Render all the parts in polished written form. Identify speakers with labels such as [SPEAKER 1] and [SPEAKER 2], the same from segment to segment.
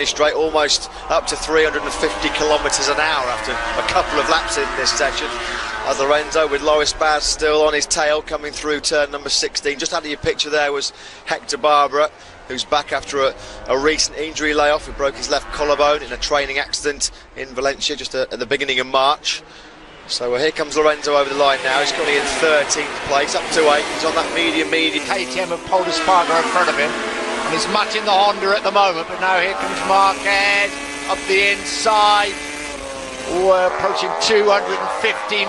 [SPEAKER 1] Finish straight, almost up to 350 kilometres an hour after a couple of laps in this session. As Lorenzo with Loris Baz still on his tail coming through turn number 16. Just under your picture there was Hector Barbara, who's back after a recent injury layoff. He broke his left collarbone in a training accident in Valencia just at the beginning of March. So here comes Lorenzo over the line now. He's currently in 13th place, up to 8. He's on that medium.
[SPEAKER 2] KTM of Paul Espargaro in front of him. And he's matching the Honda at the moment, but now here comes Marquez up the inside. We're approaching 215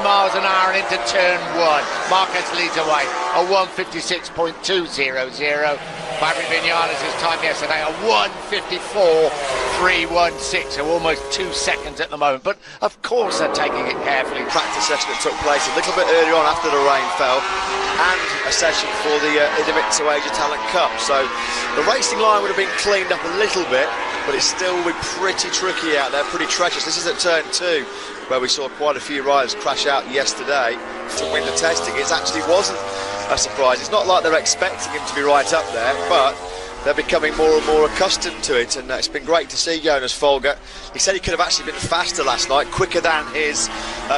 [SPEAKER 2] miles an hour and into turn 1. Marquez leads away, a 156.200. Maverick Vinales' time yesterday, a 154.316, so almost 2 seconds at the moment. But of course they're taking it carefully.
[SPEAKER 1] Practice session that took place a little bit earlier on after the rain fell, and a session for the Idemitsu Asia Talent Cup. So the racing line would have been cleaned up a little bit, but it still will be pretty tricky out there, pretty treacherous. This is at turn 2, where we saw quite a few riders crash out yesterday to winter testing. It actually wasn't a surprise. It's not like they're expecting him to be right up there, but they're becoming more and more accustomed to it, and it's been great to see Jonas Folger. He said he could have actually been faster last night, quicker than his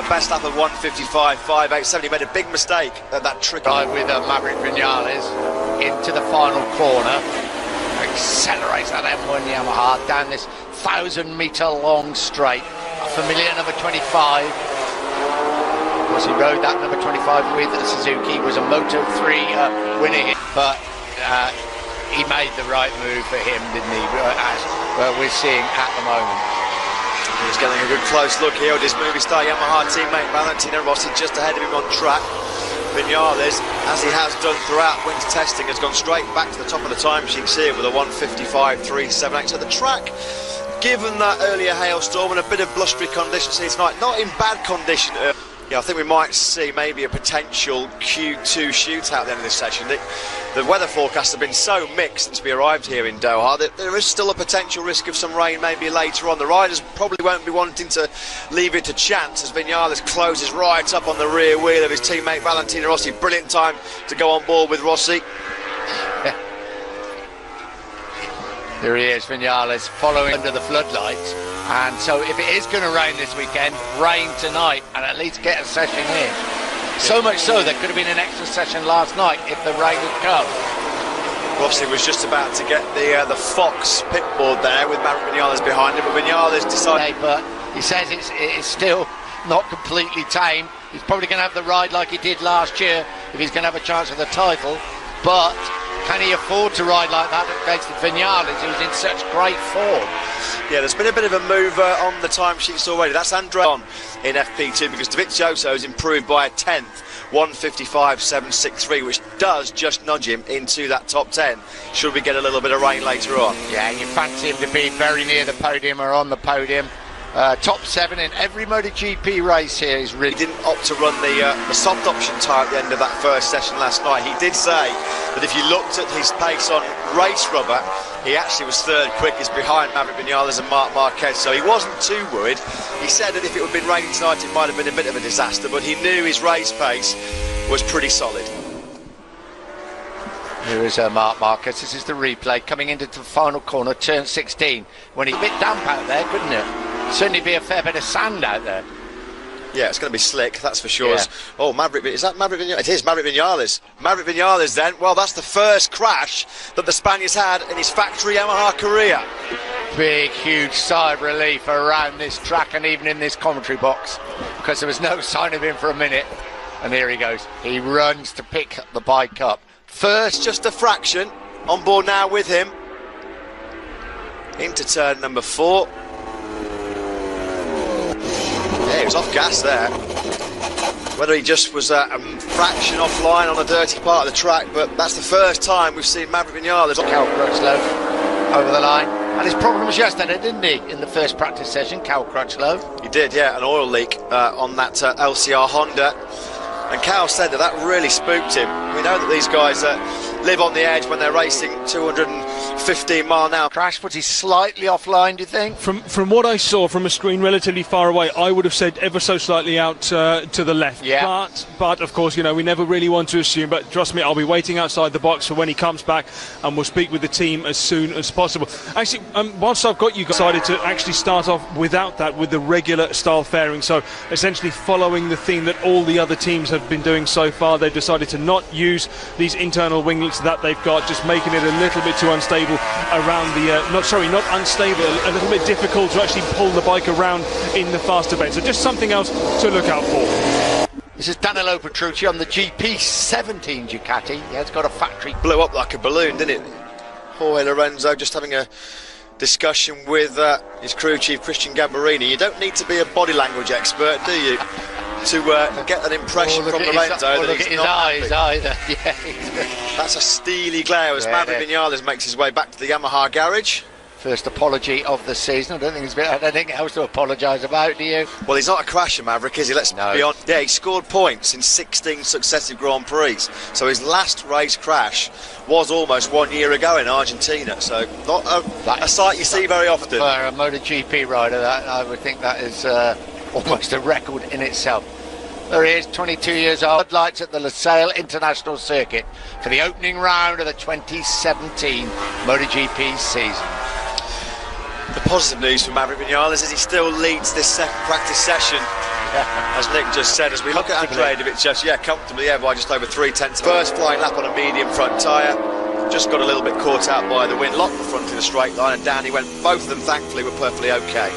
[SPEAKER 1] best lap of 155.587. He made a big mistake at that trick.
[SPEAKER 2] Right with Maverick Vinales into the final corner. Accelerates that M1 Yamaha down this 1,000-metre long straight. A familiar number 25. Of course, he rode that number 25 with Suzuki. Was a Moto3 winner, but he made the right move for him, didn't he? As we're seeing at the moment.
[SPEAKER 1] He's getting a good close look here at his movie star Yamaha teammate Valentino Rossi just ahead of him on track. Vinales, as he has done throughout winter testing, has gone straight back to the top of the time sheet here with a 155.378. So the track, given that earlier hailstorm and a bit of blustery conditions here tonight, not in bad condition. Yeah, I think we might see maybe a potential Q2 shootout at the end of this session. The weather forecasts have been so mixed since we arrived here in Doha that there is still a potential risk of some rain maybe later on. The riders probably won't be wanting to leave it to chance as Vinales closes right up on the rear wheel of his teammate Valentino Rossi. Brilliant time to go on board with Rossi.
[SPEAKER 2] Yeah. There he is, Vinales, following under the floodlights. And so if it is going to rain this weekend, rain tonight and at least get a session in. So much so there could have been an extra session last night if the rain had come.
[SPEAKER 1] Rossi was just about to get the Fox pit board there with Maverick Vinales behind him, but Vinales decided...
[SPEAKER 2] But he says it's still not completely tame. He's probably going to have the ride like he did last year if he's going to have a chance of the title, but can he afford to ride like that against Vinales, who's in such great form?
[SPEAKER 1] Yeah, there's been a bit of a move on the timesheets already. That's Andre on in FP2 because Dovizioso has improved by a 10th, 155.763, which does just nudge him into that top 10 should we get a little bit of rain later on.
[SPEAKER 2] Yeah, you fancy him to be very near the podium or on the podium. Top 7 in every MotoGP race here is really...
[SPEAKER 1] He didn't opt to run the soft option tyre at the end of that first session last night. He did say that if you looked at his pace on race rubber, he actually was third quickest behind Maverick Vinales and Marc Marquez, so he wasn't too worried. He said that if it had been raining tonight it might have been a bit of a disaster, but he knew his race pace was pretty solid.
[SPEAKER 2] Here is Marc Marquez. This is the replay coming into the final corner, turn 16. When he's a bit damp out there, couldn't it? Certainly be a fair bit of sand out there.
[SPEAKER 1] Yeah, it's going to be slick, that's for sure.
[SPEAKER 2] Yeah.
[SPEAKER 1] Oh, Maverick, is that Maverick Vinales? It is Maverick Vinales. Maverick Vinales then, well, that's the first crash that the Spaniard's had in his factory Yamaha career.
[SPEAKER 2] Big, huge sigh of relief around this track and even in this commentary box, because there was no sign of him for a minute. And here he goes. He runs to pick the bike up.
[SPEAKER 1] First, just a fraction. On board now with him. Into turn number 4. Yeah, he was off gas there. Whether he just was a fraction offline on a dirty part of the track, but that's the first time we've seen Maverick Vinales.
[SPEAKER 2] Cal Crutchlow over the line. Had his problems yesterday, didn't he, in the first practice session, Cal Crutchlow?
[SPEAKER 1] He did, yeah, an oil leak on that LCR Honda. And Cal said that really spooked him. We know that these guys live on the edge when they're racing 215 mile an hour.
[SPEAKER 2] Crash puts he slightly offline, do you think?
[SPEAKER 3] From what I saw from a screen relatively far away, I would have said ever so slightly out to the left.
[SPEAKER 2] Yeah.
[SPEAKER 3] But of course, you know, we never really want to assume. But trust me, I'll be waiting outside the box for when he comes back, and we'll speak with the team as soon as possible. Actually, whilst I've got you, decided to actually start off without that, with the regular style fairing. So essentially following the theme that all the other teams have been doing so far. They've decided to not use these internal winglets that they've got, just making it a little bit too unstable around the not unstable, a little bit difficult to actually pull the bike around in the faster bend. So just something else to look out for.
[SPEAKER 2] This is Danilo Petrucci on the GP17 Ducati. Yeah, it's got a factory.
[SPEAKER 1] Blew up like a balloon, didn't it? Jorge Lorenzo just having a discussion with his crew chief Christian Gambarini. You don't need to be a body language expert, do you, to get an impression from Lorenzo that he's not
[SPEAKER 2] eyes either. Yeah.
[SPEAKER 1] That's a steely glare as Maverick Vinales makes his way back to the Yamaha garage.
[SPEAKER 2] First apology of the season. I don't think there's anything else to apologise about, do you?
[SPEAKER 1] Well, he's not a crasher, Maverick, is he? Let's be honest. Yeah, he scored points in 16 successive Grand Prix. So his last race crash was almost 1 year ago in Argentina. So not a sight you see very often.
[SPEAKER 2] For a MotoGP rider, that I would think that is almost a record in itself. There he is, 22 years old. Lights at the Losail International Circuit for the opening round of the 2017 MotoGP season.
[SPEAKER 1] The positive news for Maverick Vinales is he still leads this second practice session, as Nick just said, as we look at Andrea Dovizioso, comfortably, by just over 3/10. First flying lap on a medium front tyre, just got a little bit caught out by the wind, locked the front in a straight line, and down he went. Both of them, thankfully, were perfectly okay.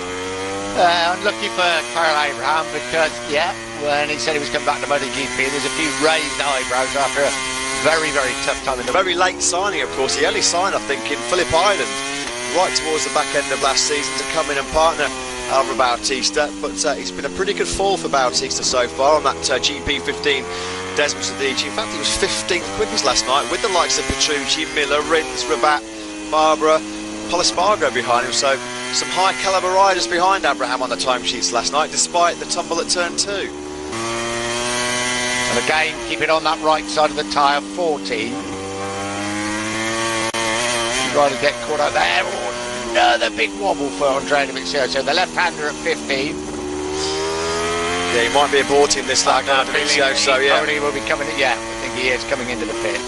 [SPEAKER 2] Unlucky for Kyle Abraham, because, when he said he was coming back to MotoGP, there's a few raised eyebrows after a very, very tough time in the
[SPEAKER 1] very late signing, of course. He only signed, I think, in Phillip Island, right towards the back end of last season, to come in and partner Álvaro Bautista, but it's been a pretty good fall for Bautista so far on that GP15 Desmond Sadici. In fact, he was 15th quickest last night, with the likes of Petrucci, Miller, Rins, Rabat, Barbara, Polispargo behind him. So some high calibre riders behind Abraham on the timesheets last night, despite the tumble at turn 2.
[SPEAKER 2] And again, keep it on that right side of the tyre, 14. Trying to get caught out there. Another big wobble for Andrea Dovizioso, the left-hander at 15.
[SPEAKER 1] Yeah, he might be aborting this lap now, Dovizioso,
[SPEAKER 2] Probably will be coming in, I think he is coming into the pit.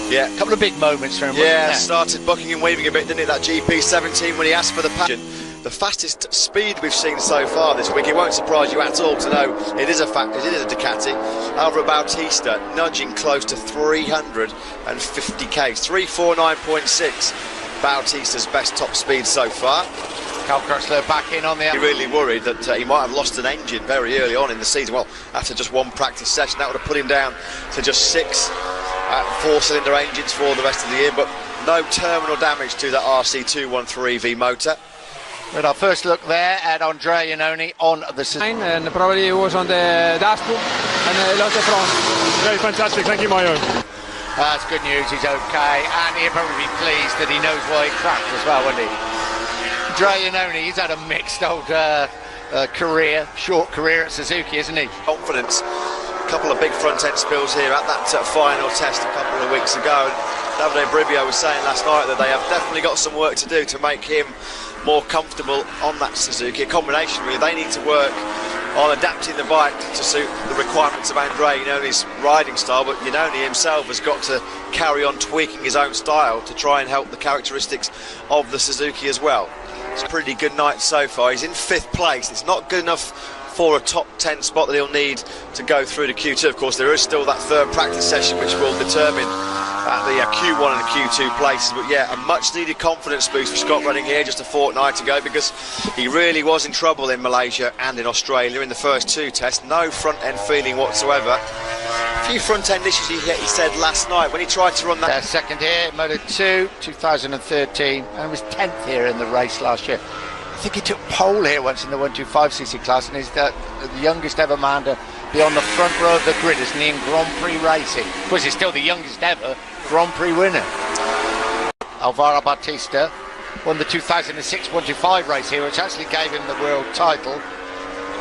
[SPEAKER 1] Yeah.
[SPEAKER 2] A couple of big moments for him,
[SPEAKER 1] started bucking and weaving a bit, didn't it, that GP17 when he asked for the passion. The fastest speed we've seen so far this week. It won't surprise you at all to know it is a fact. It is a Ducati. Álvaro Bautista nudging close to 350 k's, 349.6. Bautista's best top speed so far.
[SPEAKER 2] Cal Crutchlow back in on the...
[SPEAKER 1] He really worried that he might have lost an engine very early on in the season. Well, after just one practice session, that would have put him down to just 6 4-cylinder engines for the rest of the year, but no terminal damage to that RC213V motor.
[SPEAKER 2] With our first look there at Andrea Iannone on the
[SPEAKER 4] system. And probably he was on the dashboard and lost the front.
[SPEAKER 3] Very fantastic, thank you, Mayo.
[SPEAKER 2] That's good news, he's okay, and he'll probably be pleased that he knows why he cracked as well, won't he? Andrea Iannone, he's had a mixed old short career at Suzuki, isn't he?
[SPEAKER 1] Confidence. A couple of big front end spills here at that final test a couple of weeks ago. Davide Brivio was saying last night that they have definitely got some work to do to make him more comfortable on that Suzuki. A combination, really. They need to work on adapting the bike to suit the requirements of Andrea Iannone's riding style, but Iannone himself has got to carry on tweaking his own style to try and help the characteristics of the Suzuki as well. It's a pretty good night so far. He's in 5th place. It's not good enough for a top 10 spot that he'll need to go through to Q2. Of course, there is still that third practice session which will determine the Q1 and Q2 places, but a much needed confidence boost for Scott running here just a fortnight ago, because he really was in trouble in Malaysia and in Australia in the first 2 tests. No front end feeling whatsoever. A few front end issues he said last night when he tried to run that.
[SPEAKER 2] Second here, Moto 2, 2013, and was 10th here in the race last year. I think he took pole here once in the 125cc class, and he's the youngest ever man to be on the front row of the grid, isn't he, in Grand Prix racing? Of course, he's still the youngest ever Grand Prix winner. Álvaro Bautista won the 2006 125 race here, which actually gave him the world title.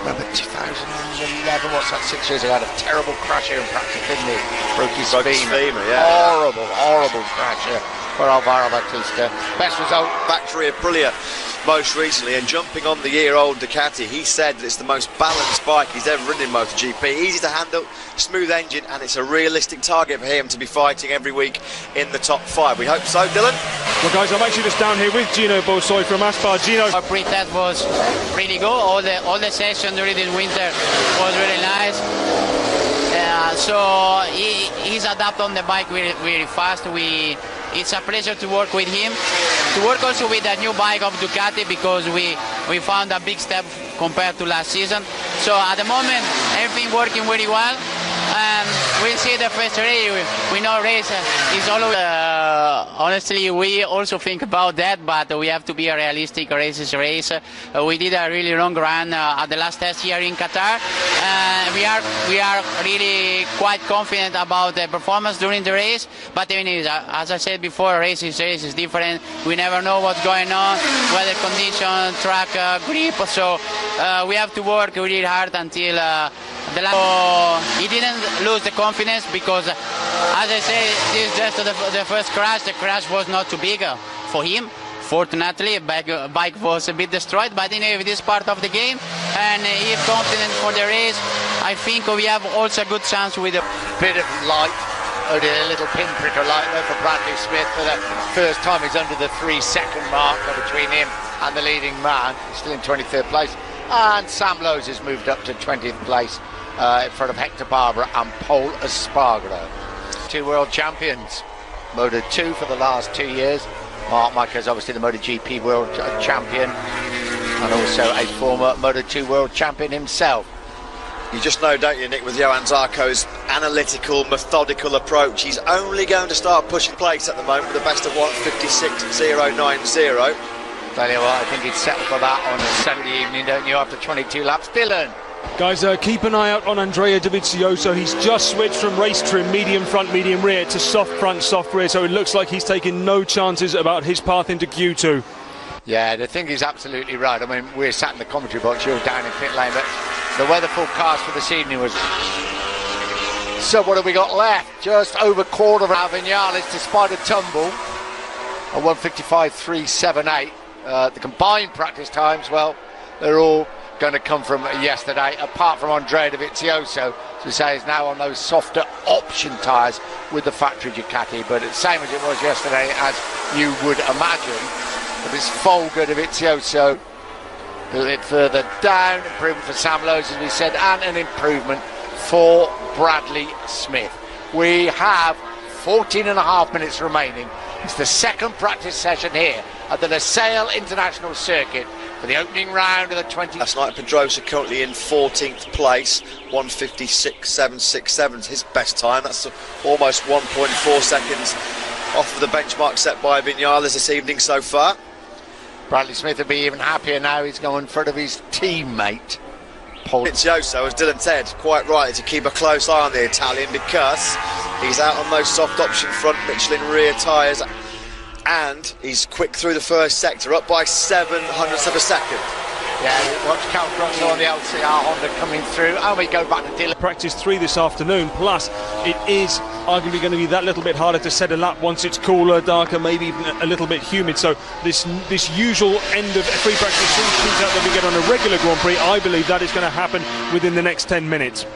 [SPEAKER 2] Remember 2011, what's that, 6 years ago, had a terrible crash here in practice, didn't he? Broke his femur.
[SPEAKER 1] Yeah.
[SPEAKER 2] Horrible crash here for Alvaro Bautista. Best result.
[SPEAKER 1] Factory Aprilia most recently, and jumping on the year-old Ducati, he said that it's the most balanced bike he's ever ridden in MotoGP. Easy to handle, smooth engine, and it's a realistic target for him to be fighting every week in the top 5. We hope so, Dylan.
[SPEAKER 3] Well, guys, I'm actually just down here with Gino Bosoy from Aspar. Gino,
[SPEAKER 5] our pre-test was really good. All the session during this winter was really nice. So he's adapted on the bike really fast. It's a pleasure to work with him. To work also with a new bike of Ducati, because we found a big step compared to last season. So at the moment, everything working very well. And we'll see the first race. We know race is always... honestly, we also think about that, but we have to be a realistic. Race is race. We did a really long run at the last test here in Qatar. We are really quite confident about the performance during the race. But anyways, as I said before, race is different. We never know what's going on, weather condition, track grip. So we have to work really hard until the last. He didn't lose the confidence, because, as I say, this is just the first crash. The crash was not too big for him. Fortunately, bike was a bit destroyed, but anyway, this is part of the game, and he is confident for the race. I think we have also a good chance with a
[SPEAKER 2] Bit of light, only a little pinprick of light there for Bradley Smith. For the first time, he's under the 3-second mark between him and the leading man. He's still in 23rd place. And Sam Lowes has moved up to 20th place in front of Hector Barbera and Paul Espargaro. 2 world champions, Moto2 for the last 2 years. Mark Micah is obviously the MotoGP world champion, and also a former Moto2 world champion himself.
[SPEAKER 1] You just know, don't you, Nick, with Johan Zarco's analytical, methodical approach, he's only going to start pushing place at the moment with a best of 1:56.090.
[SPEAKER 2] Tell you what, I think he'd settle for that on a Sunday evening, don't you, after 22 laps. Dylan.
[SPEAKER 3] guys, keep an eye out on Andrea Dovizioso. He's just switched from race trim, medium front, medium rear, to soft front, soft rear, so it looks like he's taking no chances about his path into Q2.
[SPEAKER 2] Yeah, the thing is absolutely right. I mean, we're sat in the commentary box, you're down in pit lane, but the weather forecast for this evening was... So what have we got left? Just over quarter of Vinales, despite a tumble, a 1:55.378. The combined practice times, well, they're all going to come from yesterday, apart from Andrea Dovizioso, to say is now on those softer option tyres with the factory Ducati, but it's the same as it was yesterday, as you would imagine. But this Folger Dovizioso a little bit further down, improvement for Sam Lowes, as we said, and an improvement for Bradley Smith. We have 14.5 minutes remaining. It's the second practice session here at the Losail International Circuit for the opening round of the 20.
[SPEAKER 1] Last night, Pedrosa currently in 14th place, 1:56.767 is his best time. That's almost 1.4 seconds off of the benchmark set by Vinales this evening so far.
[SPEAKER 2] Bradley Smith will be even happier now. He's going in front of his teammate, Paul.
[SPEAKER 1] Dovizioso, as Dylan said, quite rightly to keep a close eye on the Italian, because he's out on those soft option front Michelin rear tyres, and he's quick through the first sector, up by 0.07 of a second.
[SPEAKER 2] Yeah, watch Cal Crutchlow on the LCR Honda coming through, and we go back to Dylan.
[SPEAKER 3] Practice 3 this afternoon, plus it is arguably going to be that little bit harder to set a lap once it's cooler, darker, maybe even a little bit humid. So this usual end of free practice shootout that we get on a regular Grand Prix, I believe that is going to happen within the next 10 minutes.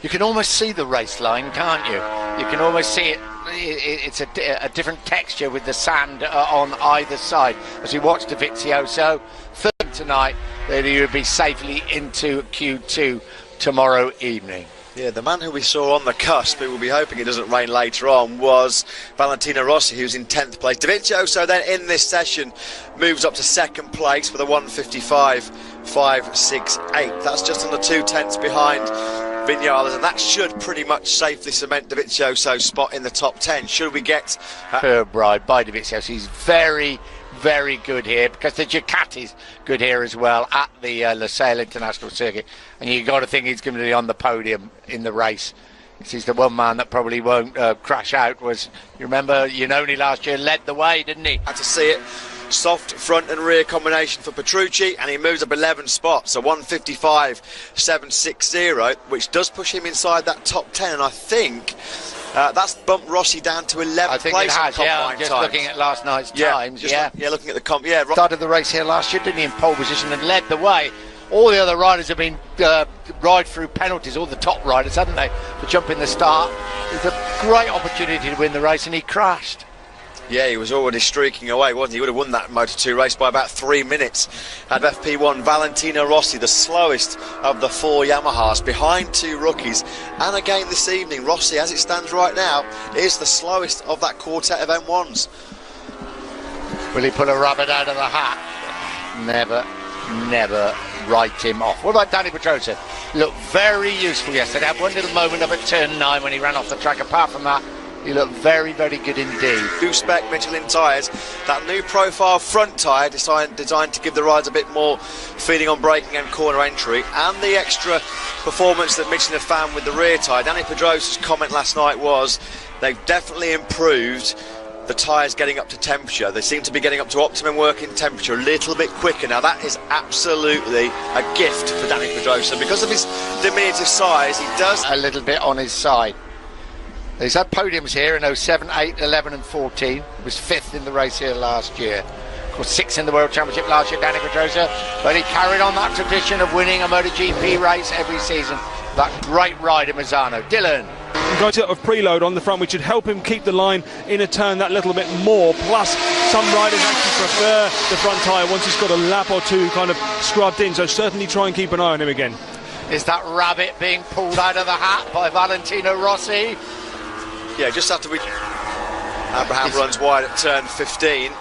[SPEAKER 2] You can almost see the race line, can't you? You can almost see it. It's a different texture with the sand on either side. As we watch Dovizioso, third tonight, that he would be safely into Q2 tomorrow evening.
[SPEAKER 1] Yeah, the man who we saw on the cusp, who will be hoping it doesn't rain later on, was Valentino Rossi, who's in 10th place. Dovizioso then in this session moves up to second place with a 1:55.568. That's just under 2/10 behind Vinales, and that should pretty much safely cement Dovizioso's spot in the top 10. Should we get...
[SPEAKER 2] Superb ride by Dovizioso. He's very, very good here, because the Ducati's good here as well at the Losail International Circuit, and you've got to think he's going to be on the podium in the race. He's the one man that probably won't crash out. Was, you remember, Iannone last year led the way, didn't he?
[SPEAKER 1] Had to see it soft front and rear combination for Petrucci, and he moves up 11 spots, so 155.760, which does push him inside that top 10, and I think that's bumped Rossi down to 11th
[SPEAKER 2] I think
[SPEAKER 1] place
[SPEAKER 2] it has,
[SPEAKER 1] on
[SPEAKER 2] yeah,
[SPEAKER 1] combine
[SPEAKER 2] just
[SPEAKER 1] times.
[SPEAKER 2] looking at last night's times,
[SPEAKER 1] looking at the comp, yeah.
[SPEAKER 2] Started the race here last year, didn't he, in pole position and led the way. All the other riders have been ride through penalties, all the top riders, haven't they, for jumping the start. It was a great opportunity to win the race, and he crashed.
[SPEAKER 1] Yeah, he was already streaking away, wasn't he? He would have won that Moto2 race by about 3 minutes. Out of FP1, Valentino Rossi, the slowest of the 4 Yamahas, behind 2 rookies. And again this evening, Rossi, as it stands right now, is the slowest of that quartet of M1s.
[SPEAKER 2] Will he pull a rabbit out of the hat? Never write him off. What about Danny Pedrosa? Looked very useful yesterday. Had one little moment up at turn 9 when he ran off the track. Apart from that, he looked very, very good indeed.
[SPEAKER 1] New spec Michelin tyres, that new profile front tyre designed to give the riders a bit more feeling on braking and corner entry, and the extra performance that Michelin have found with the rear tyre. Danny Pedrosa's comment last night was they've definitely improved the tyres getting up to temperature. They seem to be getting up to optimum working temperature a little bit quicker. Now that is absolutely a gift for Danny Pedrosa. Because of his diminutive size, he does
[SPEAKER 2] a little bit on his side. He's had podiums here in 07, 8, 11 and 14. He was 5th in the race here last year. Of course, 6th in the World Championship last year, Danny Pedrosa. But he carried on that tradition of winning a MotoGP race every season. That great ride in Misano. Dylan.
[SPEAKER 3] Got a preload on the front, which should help him keep the line in a turn that little bit more. Plus, some riders actually prefer the front tyre once he's got a lap or two kind of scrubbed in. So certainly try and keep an eye on him again.
[SPEAKER 2] Is that rabbit being pulled out of the hat by Valentino Rossi?
[SPEAKER 1] Yeah, just after Abraham runs wide at turn 15.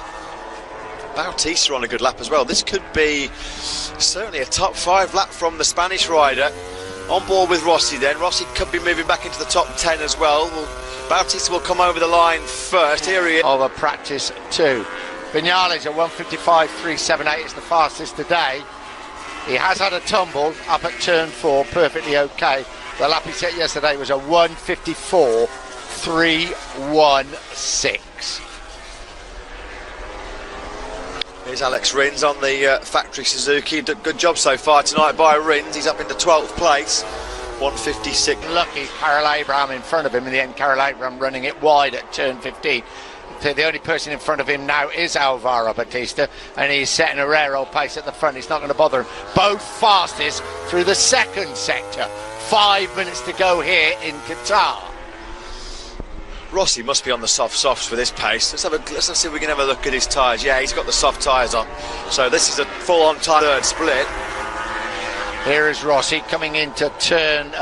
[SPEAKER 1] Bautista on a good lap as well. This could be certainly a top 5 lap from the Spanish rider. On board with Rossi then. Rossi could be moving back into the top 10 as well. Bautista will come over the line first. Here he is.
[SPEAKER 2] Over practice 2. Vinales at 155.378 is the fastest today. He has had a tumble up at turn 4, perfectly okay. The lap he set yesterday was a 154.316.
[SPEAKER 1] Here's Alex Rins on the factory Suzuki. Good job so far tonight by Rins. He's up into 12th place. 156.
[SPEAKER 2] Lucky Karel Abraham in front of him. In the end, Karel Abraham running it wide at turn 15. So the only person in front of him now is Alvaro Bautista, and he's setting a rare old pace at the front. It's not going to bother him. Both fastest through the second sector. 5 minutes to go here in Qatar.
[SPEAKER 1] Rossi must be on the softs for this pace. Let's see if we can have a look at his tyres. Yeah, he's got the soft tyres on. So this is a full-on third split.
[SPEAKER 2] Here is Rossi coming into turn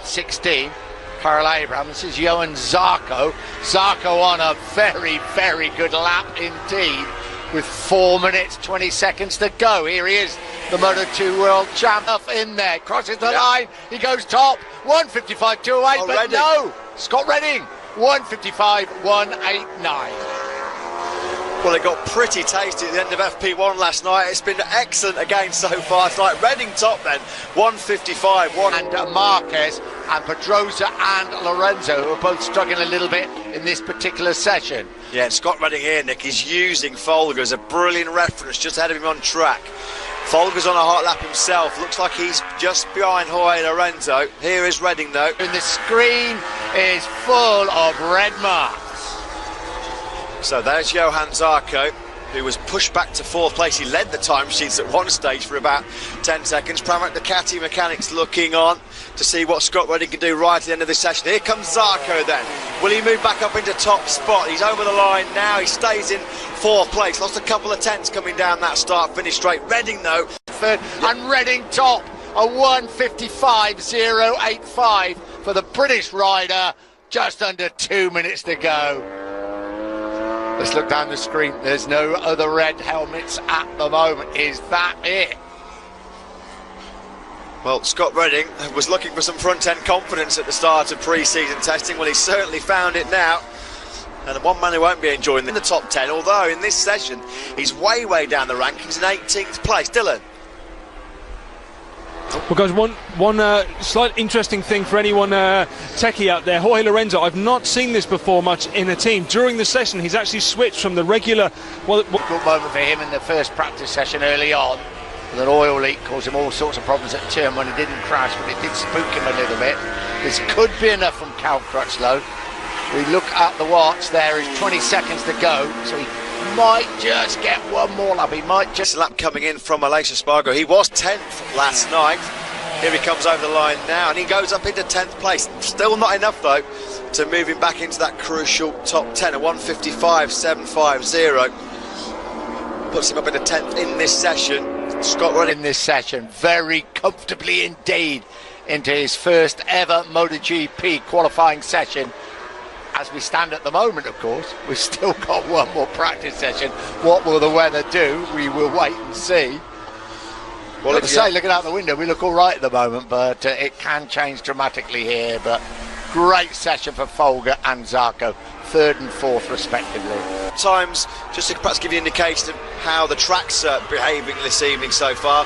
[SPEAKER 2] 16. Karel Abraham. This is Johan Zarco. Zarco on a very, very good lap indeed, with 4 minutes 20 seconds to go. Here he is, the Moto2 World Champ, in there, crosses the line. He goes top. 155.208, but
[SPEAKER 1] Redding.
[SPEAKER 2] no, Scott Redding. 155.189.
[SPEAKER 1] Well, it got pretty tasty at the end of FP1 last night. It's been excellent again so far tonight. Redding top then, 155.
[SPEAKER 2] And Marquez and Pedrosa and Lorenzo, who are both struggling a little bit in this particular session.
[SPEAKER 1] Yeah, and Scott Redding here, Nick, is using Folger as a brilliant reference just ahead of him on track. Folger's on a hot lap himself. Looks like he's just behind Jorge Lorenzo. Here is Redding though.
[SPEAKER 2] And the screen is full of red marks.
[SPEAKER 1] So there's Johan Zarco, who was pushed back to 4th place. He led the timesheets at one stage for about 10 seconds. Pramac Ducati mechanics looking on to see what Scott Redding can do right at the end of this session. Here comes Zarco then. Will he move back up into top spot? He's over the line now. He stays in 4th place. Lost a couple of tenths coming down that start finish straight. Redding though.
[SPEAKER 2] Third, and Redding top, a 155.085 for the British rider. Just under 2 minutes to go. Let's look down the screen. There's no other red helmets at the moment. Is that it?
[SPEAKER 1] Well, Scott Redding was looking for some front-end confidence at the start of pre-season testing. Well, he's certainly found it now. And the one man who won't be enjoying in the top 10, although in this session he's way down the rankings in 18th place. Dylan.
[SPEAKER 3] Well, guys, one slight interesting thing for anyone techie out there, Jorge Lorenzo, I've not seen this before much in a team. During the session, he's actually switched from the regular...
[SPEAKER 2] Good moment for him in the first practice session early on. With an oil leak caused him all sorts of problems at turn when he didn't crash, but it did spook him a little bit. This could be enough from Cal Crutchlow. We look at the watch, there is 20 seconds to go, so he might just get one more lap. He might just...
[SPEAKER 1] lap coming in from Aleix Espargaro. He was 10th last night. Here he comes over the line now, and he goes up into 10th place. Still not enough, though, to move him back into that crucial top 10. A 1:55.750 puts him up into 10th in this session. Scott running
[SPEAKER 2] in this session very comfortably indeed into his first ever MotoGP qualifying session. As we stand at the moment, of course, we've still got one more practice session. What will the weather do? We will wait and see. Well, like I say, looking out the window, we look all right at the moment, but it can change dramatically here. But great session for Folger and Zarco, 3rd and 4th respectively.
[SPEAKER 1] Times, just to perhaps give you an indication of how the track's behaving this evening so far.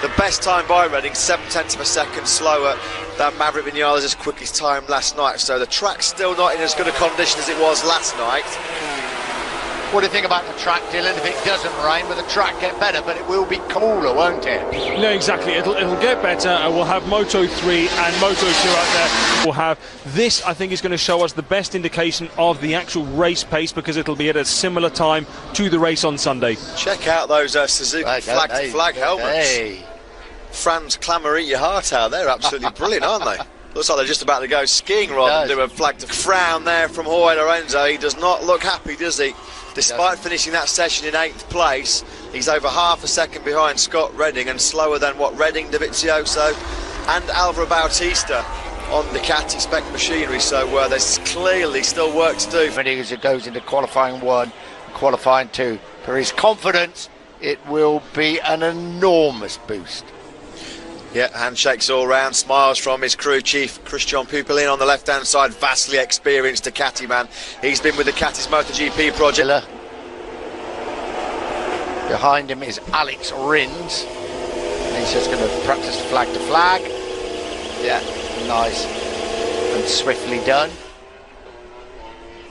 [SPEAKER 1] The best time by Reading, 7/10 of a second slower than Maverick Vinales' quickest time last night. So the track's still not in as good a condition as it was last night.
[SPEAKER 2] What do you think about the track, Dylan? If it doesn't rain, will the track get better? But it will be cooler, won't it?
[SPEAKER 3] No, exactly. It'll get better. We'll have Moto 3 and Moto 2 out there. We'll have this, I think, is going to show us the best indication of the actual race pace, because it'll be at a similar time to the race on Sunday.
[SPEAKER 1] Check out those Suzuki flag helmets.
[SPEAKER 2] Hey.
[SPEAKER 1] Franz Klammer, eat your heart out. They're absolutely brilliant, aren't they? Looks like they're just about to go skiing rather than do a flag to frown there from Jorge Lorenzo. He does not look happy, does he? Despite finishing that session in 8th place, he's over half a second behind Scott Redding and slower than what Redding, Dovizioso and Alvaro Bautista on Ducati spec machinery. So there's clearly still work to do.
[SPEAKER 2] As it goes into qualifying 1, qualifying 2, for his confidence, it will be an enormous boost.
[SPEAKER 1] Yeah, handshakes all round, smiles from his crew chief, Christian Pupilin on the left-hand side, vastly experienced Ducati man. He's been with Ducati's MotoGP project.
[SPEAKER 2] Behind him is Alex Rins. And he's just going to practice flag to flag. Yeah, nice and swiftly done.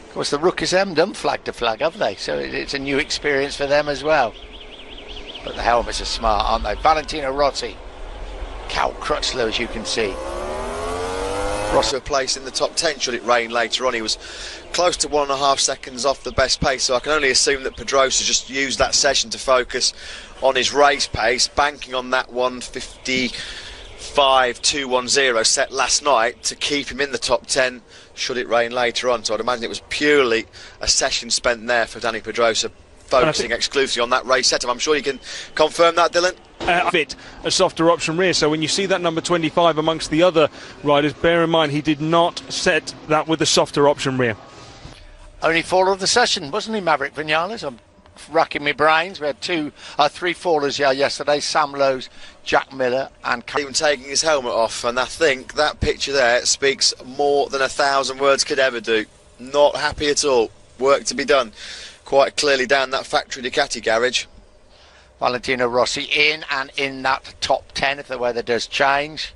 [SPEAKER 2] Of course, the rookies haven't done flag to flag, have they? So it's a new experience for them as well. But the helmets are smart, aren't they? Valentino Rossi. Cal Crutchlow, as you can see.
[SPEAKER 1] Rossi a place in the top 10 should it rain later on. He was close to 1.5 seconds off the best pace, so I can only assume that Pedrosa just used that session to focus on his race pace, banking on that 1:55.210 set last night to keep him in the top 10 should it rain later on. So I'd imagine it was purely a session spent there for Danny Pedrosa, focusing exclusively on that race setup. I'm sure you can confirm that, Dylan.
[SPEAKER 3] Fit a softer option rear, so when you see that number 25 amongst the other riders, bear in mind he did not set that with a softer option rear.
[SPEAKER 2] Only faller of the session, wasn't he, Maverick Vinales? I'm racking my brains. We had 3 fallers yesterday, Sam Lowes, Jack Miller and...
[SPEAKER 1] Even taking his helmet off, and I think that picture there speaks more than 1,000 words could ever do. Not happy at all. Work to be done quite clearly down that factory Ducati garage.
[SPEAKER 2] Valentino Rossi in that top 10 if the weather does change.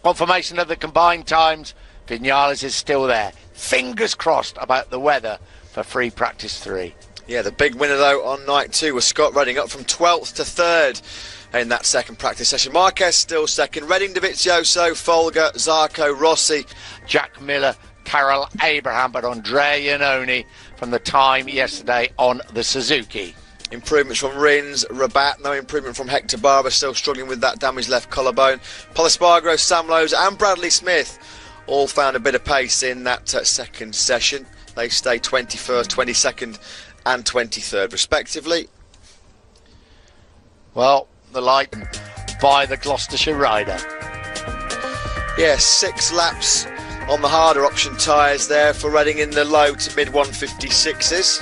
[SPEAKER 2] Confirmation of the combined times. Vinales is still there. Fingers crossed about the weather for free practice 3.
[SPEAKER 1] Yeah, the big winner though on night 2 was Scott Redding, up from 12th to 3rd in that second practice session. Marquez still second. Redding, Dovizioso, Folger, Zarco, Rossi,
[SPEAKER 2] Jack Miller, Carol Abraham, but Andrea Iannone from the time yesterday on the Suzuki.
[SPEAKER 1] Improvements from Rins, Rabat, no improvement from Hector Barber, still struggling with that damaged left collarbone. Paul Espargaro, Sam Lowes and Bradley Smith all found a bit of pace in that second session. They stay 21st, 22nd and 23rd respectively.
[SPEAKER 2] Well, the light by the Gloucestershire rider.
[SPEAKER 1] Yeah, 6 laps on the harder option tyres there for Reading in the low to mid 156s.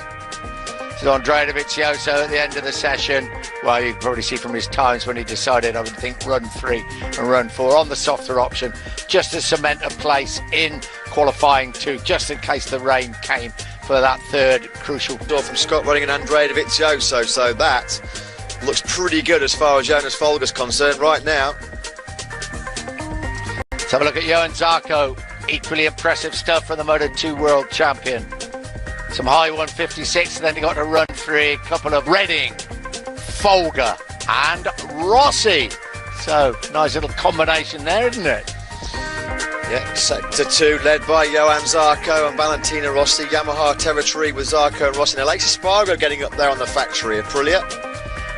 [SPEAKER 2] So Andrea Dovizioso at the end of the session, well, you can probably see from his times when he decided, I would think, run 3 and run 4 on the softer option, just to cement a place in qualifying 2, just in case the rain came for that 3rd crucial
[SPEAKER 1] door from Scott Redding and Andrea Dovizioso. So that looks pretty good as far as Jonas Folger's concerned right now.
[SPEAKER 2] Let's have a look at Johan Zarco. Equally impressive stuff for the Moto2 World Champion. Some high 156, and then he got to run through a couple of Redding, Folger and Rossi. So, nice little combination there, isn't it?
[SPEAKER 1] Yeah, Sector 2 led by Johan Zarco and Valentino Rossi. Yamaha territory with Zarco and Rossi. And Alexis Spargo getting up there on the factory. Aprilia.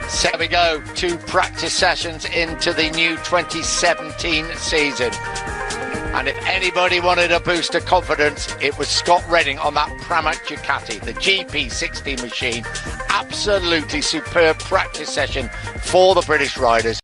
[SPEAKER 2] So there we go, 2 practice sessions into the new 2017 season. And if anybody wanted a boost of confidence, it was Scott Redding on that Pramac Ducati, the GP60 machine. Absolutely superb practice session for the British riders.